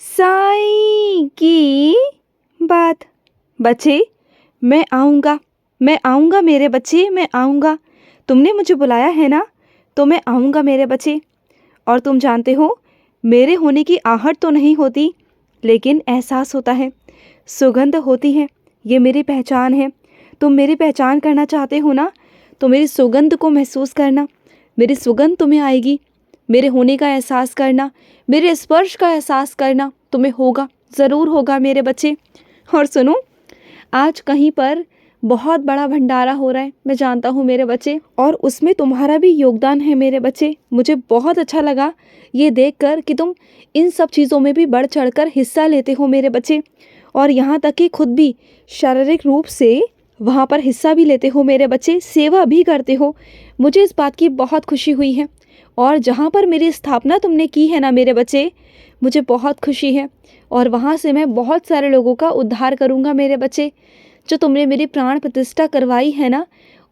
साईं की बात। बच्चे, मैं आऊँगा मेरे बच्चे, मैं आऊँगा। तुमने मुझे बुलाया है ना, तो मैं आऊँगा मेरे बच्चे। और तुम जानते हो, मेरे होने की आहट तो नहीं होती, लेकिन एहसास होता है, सुगंध होती है। ये मेरी पहचान है। तुम मेरी पहचान करना चाहते हो ना, तो मेरी सुगंध को महसूस करना। मेरी सुगंध तुम्हें आएगी। मेरे होने का एहसास करना, मेरे स्पर्श का एहसास करना तुम्हें होगा, ज़रूर होगा मेरे बच्चे। और सुनो, आज कहीं पर बहुत बड़ा भंडारा हो रहा है, मैं जानता हूँ मेरे बच्चे, और उसमें तुम्हारा भी योगदान है मेरे बच्चे। मुझे बहुत अच्छा लगा ये देखकर कि तुम इन सब चीज़ों में भी बढ़ चढ़कर हिस्सा लेते हो मेरे बच्चे, और यहाँ तक कि खुद भी शारीरिक रूप से वहाँ पर हिस्सा भी लेते हो मेरे बच्चे, सेवा भी करते हो। मुझे इस बात की बहुत खुशी हुई है। और जहाँ पर मेरी स्थापना तुमने की है ना मेरे बच्चे, मुझे बहुत खुशी है, और वहाँ से मैं बहुत सारे लोगों का उद्धार करूँगा मेरे बच्चे। जो तुमने मेरी प्राण प्रतिष्ठा करवाई है ना,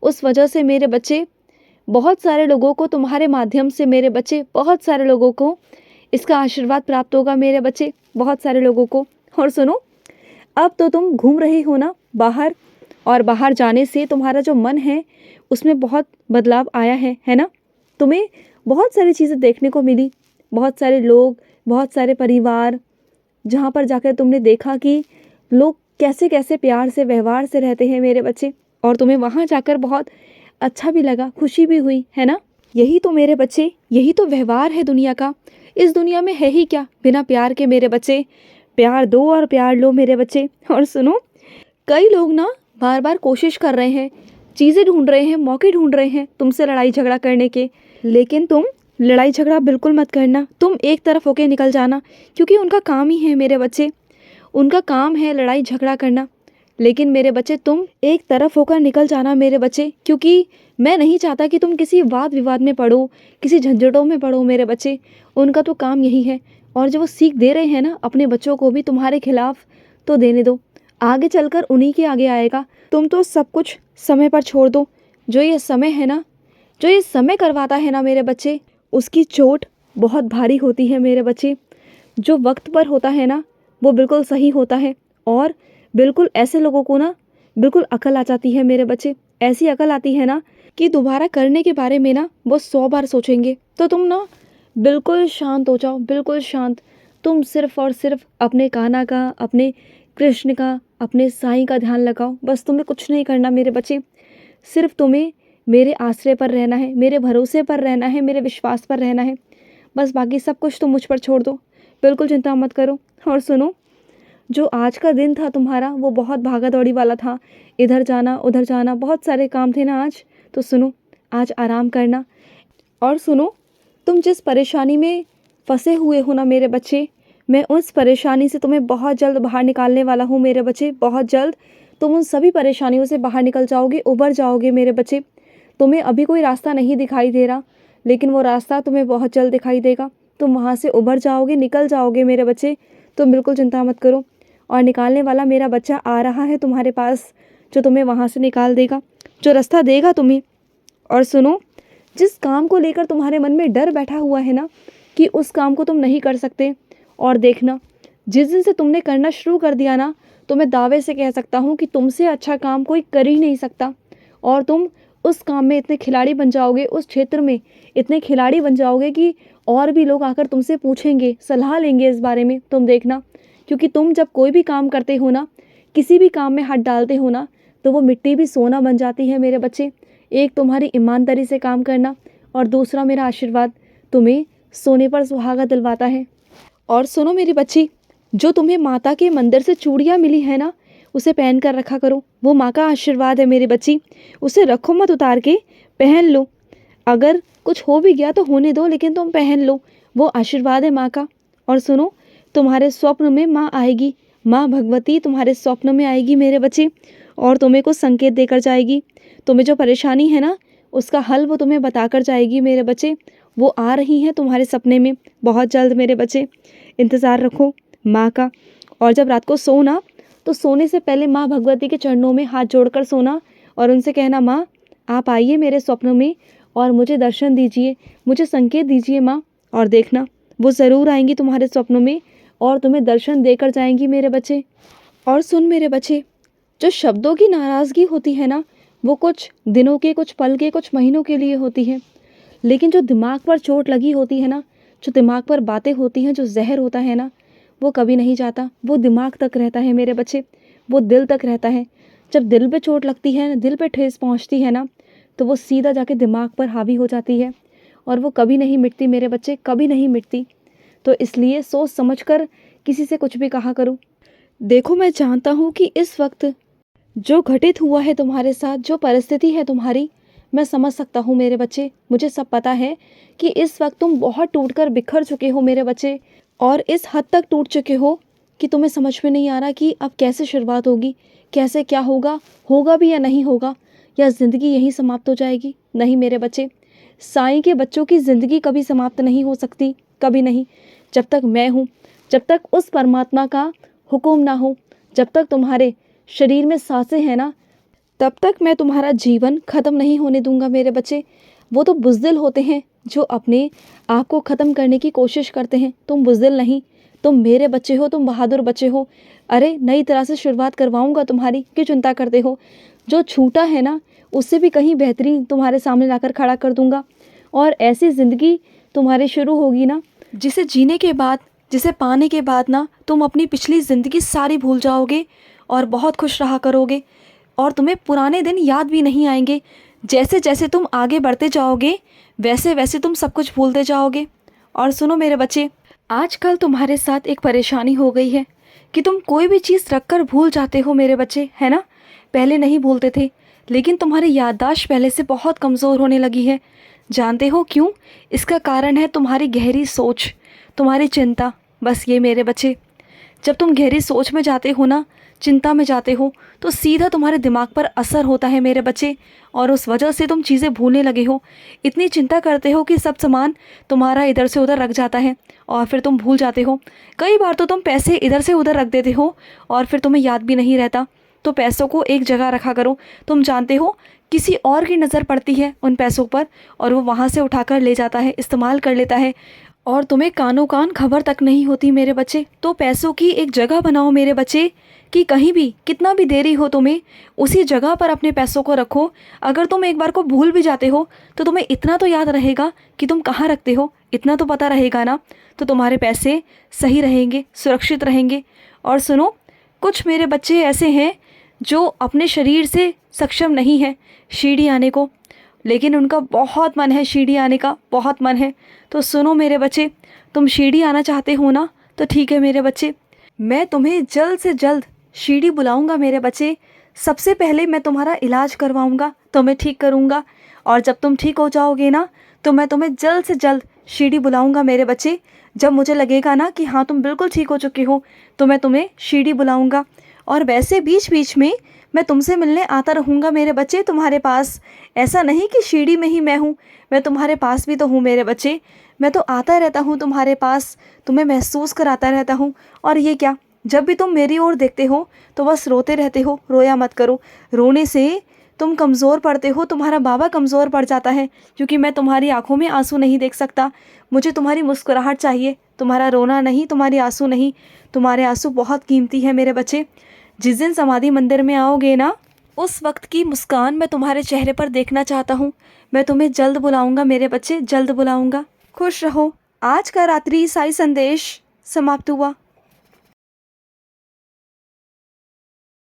उस वजह से मेरे बच्चे, बहुत सारे लोगों को तुम्हारे माध्यम से मेरे बच्चे, बहुत सारे लोगों को इसका आशीर्वाद प्राप्त होगा मेरे बच्चे, बहुत सारे लोगों को। और सुनो, अब तो तुम घूम रहे हो ना बाहर, और बाहर जाने से तुम्हारा जो मन है उसमें बहुत बदलाव आया है ना। तुम्हें बहुत सारी चीज़ें देखने को मिली, बहुत सारे लोग, बहुत सारे परिवार, जहाँ पर जाकर तुमने देखा कि लोग कैसे कैसे प्यार से, व्यवहार से रहते हैं मेरे बच्चे, और तुम्हें वहाँ जाकर बहुत अच्छा भी लगा, खुशी भी हुई, है ना। यही तो मेरे बच्चे, यही तो व्यवहार है दुनिया का। इस दुनिया में है ही क्या बिना प्यार के मेरे बच्चे। प्यार दो और प्यार लो मेरे बच्चे। और सुनो, कई लोग ना बार बार कोशिश कर रहे हैं, चीज़ें ढूंढ रहे हैं, मौके ढूंढ रहे हैं तुमसे लड़ाई झगड़ा करने के, लेकिन तुम लड़ाई झगड़ा बिल्कुल मत करना। तुम एक तरफ होके निकल जाना, क्योंकि उनका काम ही है मेरे बच्चे, उनका काम है लड़ाई झगड़ा करना। लेकिन मेरे बच्चे, तुम एक तरफ होकर निकल जाना मेरे बच्चे, क्योंकि मैं नहीं चाहता कि तुम किसी वाद विवाद में पड़ो, किसी झंझटों में पड़ो मेरे बच्चे। उनका तो काम यही है, और जो वो सीख दे रहे हैं ना अपने बच्चों को भी तुम्हारे खिलाफ, तो देने दो, आगे चलकर उन्हीं के आगे आएगा। तुम तो सब कुछ समय पर छोड़ दो। जो ये समय है ना, जो ये समय करवाता है ना मेरे बच्चे, उसकी चोट बहुत भारी होती है मेरे बच्चे। जो वक्त पर होता है ना, वो बिल्कुल सही होता है, और बिल्कुल ऐसे लोगों को ना बिल्कुल अकल आ जाती है मेरे बच्चे। ऐसी अकल आती है ना कि दोबारा करने के बारे में ना वो 100 बार सोचेंगे। तो तुम ना बिल्कुल शांत हो जाओ, बिल्कुल शांत। तुम सिर्फ और सिर्फ अपने कान्हा का, अपने कृष्ण का, अपने साईं का ध्यान लगाओ, बस। तुम्हें कुछ नहीं करना मेरे बच्चे, सिर्फ तुम्हें मेरे आश्रय पर रहना है, मेरे भरोसे पर रहना है, मेरे विश्वास पर रहना है, बस। बाकी सब कुछ तुम मुझ पर छोड़ दो, बिल्कुल चिंता मत करो। और सुनो, जो आज का दिन था तुम्हारा, वो बहुत भागा दौड़ी वाला था, इधर जाना उधर जाना, बहुत सारे काम थे ना आज। तो सुनो, आज आराम करना। और सुनो, तुम जिस परेशानी में फंसे हुए हो ना मेरे बच्चे, मैं उस परेशानी से तुम्हें बहुत जल्द बाहर निकालने वाला हूँ मेरे बच्चे, बहुत जल्द। तुम उन सभी परेशानियों से बाहर निकल जाओगे, उबर जाओगे मेरे बच्चे। तुम्हें अभी कोई रास्ता नहीं दिखाई दे रहा, लेकिन वो रास्ता तुम्हें बहुत जल्द दिखाई देगा। तुम वहाँ से उबर जाओगे, निकल जाओगे मेरे बच्चे। तुम बिल्कुल चिंता मत करो, और निकालने वाला मेरा बच्चा आ रहा है तुम्हारे पास, जो तुम्हें वहाँ से निकाल देगा, जो रास्ता देगा तुम्हें। और सुनो, जिस काम को लेकर तुम्हारे मन में डर बैठा हुआ है ना कि उस काम को तुम नहीं कर सकते, और देखना, जिस दिन से तुमने करना शुरू कर दिया ना, तो मैं दावे से कह सकता हूँ कि तुमसे अच्छा काम कोई कर ही नहीं सकता। और तुम उस काम में इतने खिलाड़ी बन जाओगे, उस क्षेत्र में इतने खिलाड़ी बन जाओगे कि और भी लोग आकर तुमसे पूछेंगे, सलाह लेंगे इस बारे में। तुम देखना, क्योंकि तुम जब कोई भी काम करते हो ना, किसी भी काम में हाथ डालते हो ना, तो वो मिट्टी भी सोना बन जाती है मेरे बच्चे। एक तुम्हारी ईमानदारी से काम करना, और दूसरा मेरा आशीर्वाद तुम्हें सोने पर सुहागा दिलवाता है। और सुनो मेरी बच्ची, जो तुम्हें माता के मंदिर से चूड़ियाँ मिली है ना, उसे पहन कर रखा करो। वो माँ का आशीर्वाद है मेरी बच्ची, उसे रखो मत उतार के, पहन लो। अगर कुछ हो भी गया तो होने दो, लेकिन तुम पहन लो, वो आशीर्वाद है माँ का। और सुनो, तुम्हारे स्वप्न में माँ आएगी, माँ भगवती तुम्हारे स्वप्न में आएगी मेरे बच्चे, और तुम्हें कुछ संकेत देकर जाएगी। तुम्हें जो परेशानी है ना, उसका हल वो तुम्हें बताकर जाएगी मेरे बच्चे। वो आ रही हैं तुम्हारे सपने में बहुत जल्द मेरे बच्चे, इंतज़ार रखो माँ का। और जब रात को सोना, तो सोने से पहले माँ भगवती के चरणों में हाथ जोड़कर सोना, और उनसे कहना, माँ आप आइए मेरे स्वप्नों में और मुझे दर्शन दीजिए, मुझे संकेत दीजिए माँ। और देखना, वो ज़रूर आएंगी तुम्हारे स्वप्नों में, और तुम्हें दर्शन देकर जाएंगी मेरे बच्चे। और सुन मेरे बच्चे, जो शब्दों की नाराज़गी होती है ना, वो कुछ दिनों के, कुछ पल के, कुछ महीनों के लिए होती है, लेकिन जो दिमाग पर चोट लगी होती है ना, जो दिमाग पर बातें होती हैं, जो जहर होता है ना, वो कभी नहीं जाता, वो दिमाग तक रहता है मेरे बच्चे, वो दिल तक रहता है। जब दिल पे चोट लगती है, दिल पे ठेस पहुंचती है ना, तो वो सीधा जाके दिमाग पर हावी हो जाती है और वो कभी नहीं मिटती मेरे बच्चे, कभी नहीं मिटती। तो इसलिए सोच समझ कर किसी से कुछ भी कहा करो। देखो, मैं जानता हूँ कि इस वक्त जो घटित हुआ है तुम्हारे साथ, जो परिस्थिति है तुम्हारी, मैं समझ सकता हूँ मेरे बच्चे। मुझे सब पता है कि इस वक्त तुम बहुत टूटकर बिखर चुके हो मेरे बच्चे, और इस हद तक टूट चुके हो कि तुम्हें समझ में नहीं आ रहा कि अब कैसे शुरुआत होगी, कैसे क्या होगा, होगा भी या नहीं होगा, या ज़िंदगी यहीं समाप्त हो जाएगी। नहीं मेरे बच्चे, साईं के बच्चों की ज़िंदगी कभी समाप्त नहीं हो सकती, कभी नहीं। जब तक मैं हूँ, जब तक उस परमात्मा का हुक्म ना हो, जब तक तुम्हारे शरीर में सांसें हैं ना, तब तक मैं तुम्हारा जीवन ख़त्म नहीं होने दूंगा मेरे बच्चे। वो तो बुज़दिल होते हैं जो अपने आप को ख़त्म करने की कोशिश करते हैं। तुम बुज़दिल नहीं, तुम मेरे बच्चे हो, तुम बहादुर बच्चे हो। अरे नई तरह से शुरुआत करवाऊंगा तुम्हारी, क्यों चिंता करते हो। जो छूटा है ना, उससे भी कहीं बेहतरीन तुम्हारे सामने लाकर खड़ा कर दूंगा, और ऐसी ज़िंदगी तुम्हारी शुरू होगी ना, जिसे जीने के बाद, जिसे पाने के बाद ना, तुम अपनी पिछली ज़िंदगी सारी भूल जाओगे और बहुत खुश रहा करोगे, और तुम्हें पुराने दिन याद भी नहीं आएंगे। जैसे जैसे तुम आगे बढ़ते जाओगे, वैसे वैसे तुम सब कुछ भूलते जाओगे। और सुनो मेरे बच्चे, आजकल तुम्हारे साथ एक परेशानी हो गई है कि तुम कोई भी चीज़ रख कर भूल जाते हो मेरे बच्चे, है ना। पहले नहीं भूलते थे, लेकिन तुम्हारी याददाश्त पहले से बहुत कमज़ोर होने लगी है। जानते हो क्यों? इसका कारण है तुम्हारी गहरी सोच, तुम्हारी चिंता। बस ये मेरे बच्चे, जब तुम गहरी सोच में जाते हो ना, चिंता में जाते हो, तो सीधा तुम्हारे दिमाग पर असर होता है मेरे बच्चे, और उस वजह से तुम चीज़ें भूलने लगे हो। इतनी चिंता करते हो कि सब सामान तुम्हारा इधर से उधर रख जाता है और फिर तुम भूल जाते हो। कई बार तो तुम पैसे इधर से उधर रख देते हो और फिर तुम्हें याद भी नहीं रहता। तो पैसों को एक जगह रखा करो। तुम जानते हो, किसी और की नज़र पड़ती है उन पैसों पर और वो वहाँ से उठाकर ले जाता है, इस्तेमाल कर लेता है, और तुम्हें कानों कान खबर तक नहीं होती मेरे बच्चे। तो पैसों की एक जगह बनाओ मेरे बच्चे, कि कहीं भी कितना भी देरी हो तुम्हें, उसी जगह पर अपने पैसों को रखो। अगर तुम एक बार को भूल भी जाते हो तो तुम्हें इतना तो याद रहेगा कि तुम कहाँ रखते हो, इतना तो पता रहेगा ना। तो तुम्हारे पैसे सही रहेंगे, सुरक्षित रहेंगे। और सुनो, कुछ मेरे बच्चे ऐसे हैं जो अपने शरीर से सक्षम नहीं है शिरडी आने को, लेकिन उनका बहुत मन है शिरडी आने का, बहुत मन है। तो सुनो मेरे बच्चे, तुम शिरडी आना चाहते हो ना, तो ठीक है मेरे बच्चे, मैं तुम्हें जल्द से जल्द शिरडी बुलाऊंगा मेरे बच्चे। सबसे पहले मैं तुम्हारा इलाज करवाऊंगा, तुम्हें ठीक करूंगा, और जब तुम ठीक हो जाओगे ना, तो मैं तुम्हें जल्द से जल्द शिरडी बुलाऊंगा मेरे बच्चे। जब मुझे लगेगा ना कि हाँ तुम बिल्कुल ठीक हो चुके हो, तो मैं तुम्हें शिरडी बुलाऊंगा। और वैसे बीच बीच में मैं तुमसे मिलने आता रहूँगा मेरे बच्चे तुम्हारे पास। ऐसा नहीं कि शिरडी में ही मैं हूँ, मैं तुम्हारे पास भी तो हूँ मेरे बच्चे। मैं तो आता रहता हूँ तुम्हारे पास, तुम्हें महसूस कराता रहता हूँ। और ये क्या, जब भी तुम मेरी ओर देखते हो तो बस रोते रहते हो। रोया मत करो, रोने से तुम कमज़ोर पड़ते हो, तुम्हारा बाबा कमज़ोर पड़ जाता है, क्योंकि मैं तुम्हारी आंखों में आंसू नहीं देख सकता। मुझे तुम्हारी मुस्कुराहट चाहिए, तुम्हारा रोना नहीं, तुम्हारी आंसू नहीं। तुम्हारे आंसू बहुत कीमती है मेरे बच्चे। जिस दिन समाधि मंदिर में आओगे ना, उस वक्त की मुस्कान मैं तुम्हारे चेहरे पर देखना चाहता हूँ। मैं तुम्हें जल्द बुलाऊंगा मेरे बच्चे, जल्द बुलाऊंगा। खुश रहो। आज का रात्रि साई संदेश समाप्त हुआ।